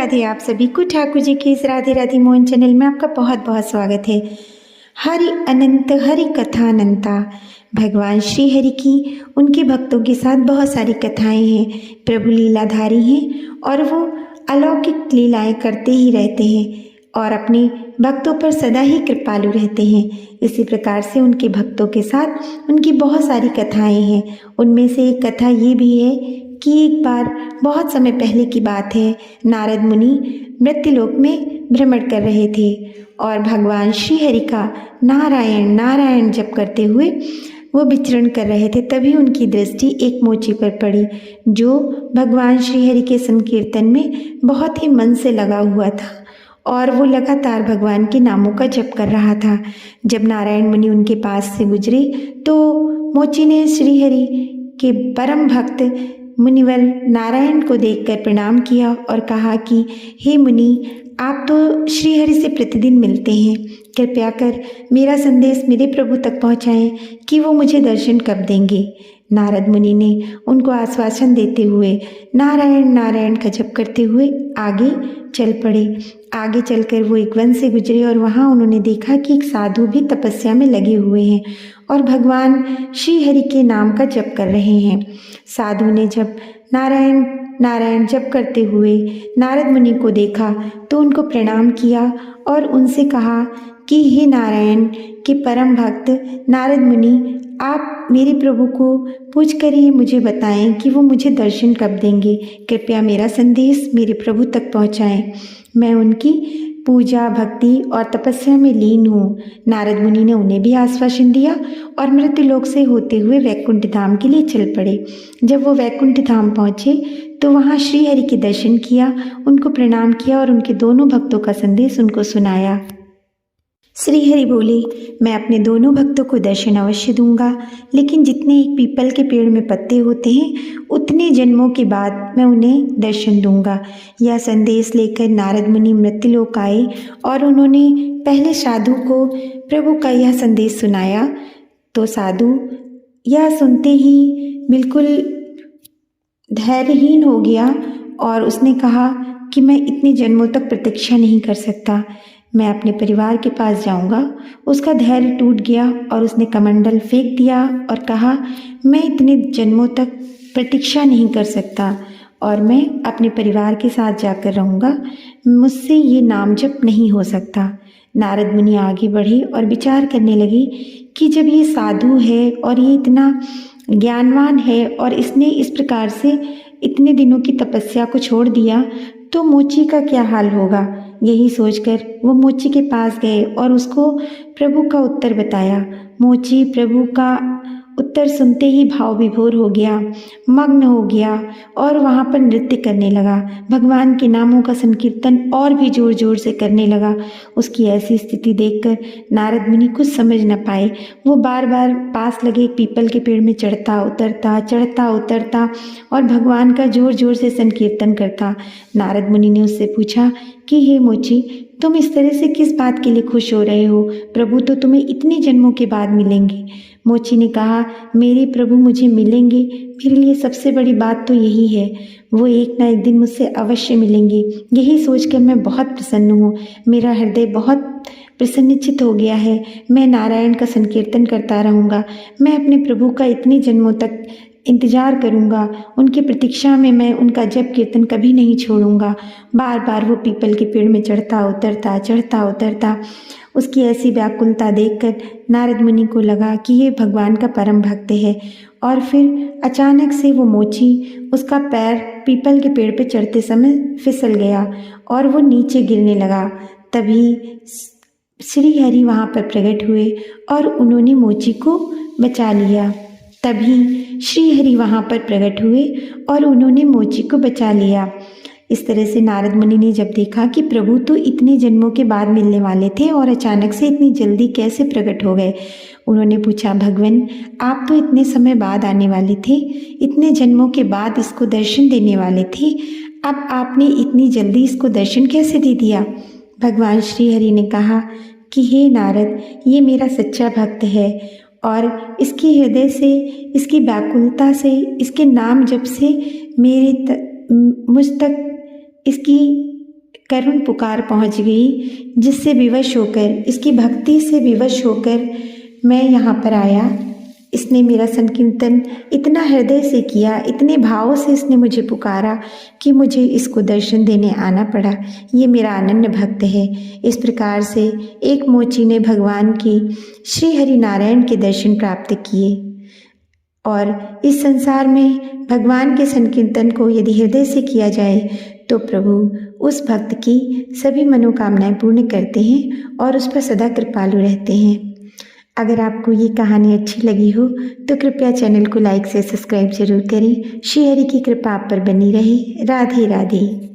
राधे। आप सभी को ठाकुर जी के इस राधे राधे मोहन चैनल में आपका बहुत बहुत स्वागत है। हरि अनंत हरि कथा अनंता। भगवान श्री हरि की उनके भक्तों के साथ बहुत सारी कथाएं हैं। प्रभु लीलाधारी हैं और वो अलौकिक लीलाएं करते ही रहते हैं और अपने भक्तों पर सदा ही कृपालु रहते हैं। इसी प्रकार से उनके भक्तों के साथ उनकी बहुत सारी कथाएं हैं। उनमें से एक कथा ये भी है कि एक बार बहुत समय पहले की बात है, नारद मुनि मृत्युलोक में भ्रमण कर रहे थे और भगवान श्री हरि का नारायण नारायण जप करते हुए वो विचरण कर रहे थे। तभी उनकी दृष्टि एक मोची पर पड़ी जो भगवान श्री हरि के संकीर्तन में बहुत ही मन से लगा हुआ था और वो लगातार भगवान के नामों का जप कर रहा था। जब नारायण मुनि उनके पास से गुजरे तो मोची ने श्री हरि के परम भक्त मुनिवर नारायण को देखकर प्रणाम किया और कहा कि हे मुनि, आप तो श्री हरि से प्रतिदिन मिलते हैं, कृपया कर मेरा संदेश मेरे प्रभु तक पहुंचाएं कि वो मुझे दर्शन कब देंगे। नारद मुनि ने उनको आश्वासन देते हुए नारायण नारायण का जप करते हुए आगे चल पड़े। आगे चलकर वो एक वन से गुजरे और वहाँ उन्होंने देखा कि एक साधु भी तपस्या में लगे हुए हैं और भगवान श्री हरि के नाम का जप कर रहे हैं। साधु ने जब नारायण नारायण जप करते हुए नारद मुनि को देखा तो उनको प्रणाम किया और उनसे कहा कि हे नारायण के परम भक्त नारद मुनि, आप मेरे प्रभु को पूछ कर ही मुझे बताएं कि वो मुझे दर्शन कब देंगे। कृपया मेरा संदेश मेरे प्रभु तक पहुंचाएं। मैं उनकी पूजा भक्ति और तपस्या में लीन हूँ। नारद मुनि ने उन्हें भी आश्वासन दिया और मृत्युलोक से होते हुए वैकुंठ धाम के लिए चल पड़े। जब वो वैकुंठ धाम पहुँचे तो वहाँ श्री हरि के दर्शन किया, उनको प्रणाम किया और उनके दोनों भक्तों का संदेश उनको सुनाया। श्री हरि बोले, मैं अपने दोनों भक्तों को दर्शन अवश्य दूंगा, लेकिन जितने एक पीपल के पेड़ में पत्ते होते हैं उतने जन्मों के बाद मैं उन्हें दर्शन दूंगा। यह संदेश लेकर नारद मुनि मृत्युलोक आए और उन्होंने पहले साधु को प्रभु का यह संदेश सुनाया। तो साधु यह सुनते ही बिल्कुल धैर्यहीन हो गया और उसने कहा कि मैं इतने जन्मों तक प्रतीक्षा नहीं कर सकता, मैं अपने परिवार के पास जाऊंगा। उसका धैर्य टूट गया और उसने कमंडल फेंक दिया और कहा, मैं इतने जन्मों तक प्रतीक्षा नहीं कर सकता और मैं अपने परिवार के साथ जाकर रहूंगा, मुझसे ये नाम जप नहीं हो सकता। नारद मुनि आगे बढ़े और विचार करने लगे कि जब ये साधु है और ये इतना ज्ञानवान है और इसने इस प्रकार से इतने दिनों की तपस्या को छोड़ दिया तो मोची का क्या हाल होगा। यही सोचकर वो मोची के पास गए और उसको प्रभु का उत्तर बताया। मोची प्रभु का उत्तर सुनते ही भाव विभोर हो गया, मग्न हो गया और वहाँ पर नृत्य करने लगा। भगवान के नामों का संकीर्तन और भी जोर जोर से करने लगा। उसकी ऐसी स्थिति देखकर नारद मुनि कुछ समझ न पाए। वो बार बार पास लगे पीपल के पेड़ में चढ़ता उतरता और भगवान का जोर जोर से संकीर्तन करता। नारद मुनि ने उससे पूछा कि हे मोची, तुम इस तरह से किस बात के लिए खुश हो रहे हो? प्रभु तो तुम्हें इतने जन्मों के बाद मिलेंगे। मोची ने कहा, मेरे प्रभु मुझे मिलेंगे, मेरे लिए सबसे बड़ी बात तो यही है। वो एक ना एक दिन मुझसे अवश्य मिलेंगे। यही सोचकर मैं बहुत प्रसन्न हूँ। मेरा हृदय बहुत प्रसन्नचित हो गया है। मैं नारायण का संकीर्तन करता रहूँगा। मैं अपने प्रभु का इतने जन्मों तक इंतजार करूँगा। उनकी प्रतीक्षा में मैं उनका जप कीर्तन कभी नहीं छोड़ूंगा। बार बार वो पीपल के पेड़ में चढ़ता उतरता। उसकी ऐसी व्याकुलता देखकर नारद मुनि को लगा कि ये भगवान का परम भक्त है। और फिर अचानक से वो मोची, उसका पैर पीपल के पेड़ पे चढ़ते समय फिसल गया और वो नीचे गिरने लगा। तभी श्री हरि वहाँ पर प्रकट हुए और उन्होंने मोची को बचा लिया। तभी श्री हरि वहाँ पर प्रकट हुए और उन्होंने मोची को बचा लिया। इस तरह से नारद मुनि ने जब देखा कि प्रभु तो इतने जन्मों के बाद मिलने वाले थे और अचानक से इतनी जल्दी कैसे प्रकट हो गए, उन्होंने पूछा, भगवान आप तो इतने समय बाद आने वाले थे, इतने जन्मों के बाद इसको दर्शन देने वाले थे, अब आपने इतनी जल्दी इसको दर्शन कैसे दे दिया? भगवान श्री हरि ने कहा कि हे नारद, ये मेरा सच्चा भक्त है और इसके हृदय से, इसकी व्याकुलता से, इसके नाम जप से मुझ तक इसकी करुण पुकार पहुंच गई, जिससे विवश होकर, इसकी भक्ति से विवश होकर मैं यहाँ पर आया। इसने मेरा संकीर्तन इतना हृदय से किया, इतने भाव से इसने मुझे पुकारा कि मुझे इसको दर्शन देने आना पड़ा। ये मेरा अनन्य भक्त है। इस प्रकार से एक मोची ने भगवान की श्री हरि नारायण के दर्शन प्राप्त किए। और इस संसार में भगवान के संकीर्तन को यदि हृदय से किया जाए तो प्रभु उस भक्त की सभी मनोकामनाएं पूर्ण करते हैं और उस पर सदा कृपालु रहते हैं। अगर आपको ये कहानी अच्छी लगी हो तो कृपया चैनल को लाइक से सब्सक्राइब जरूर करें। श्री हरि की कृपा आप पर बनी रहे। राधे राधे।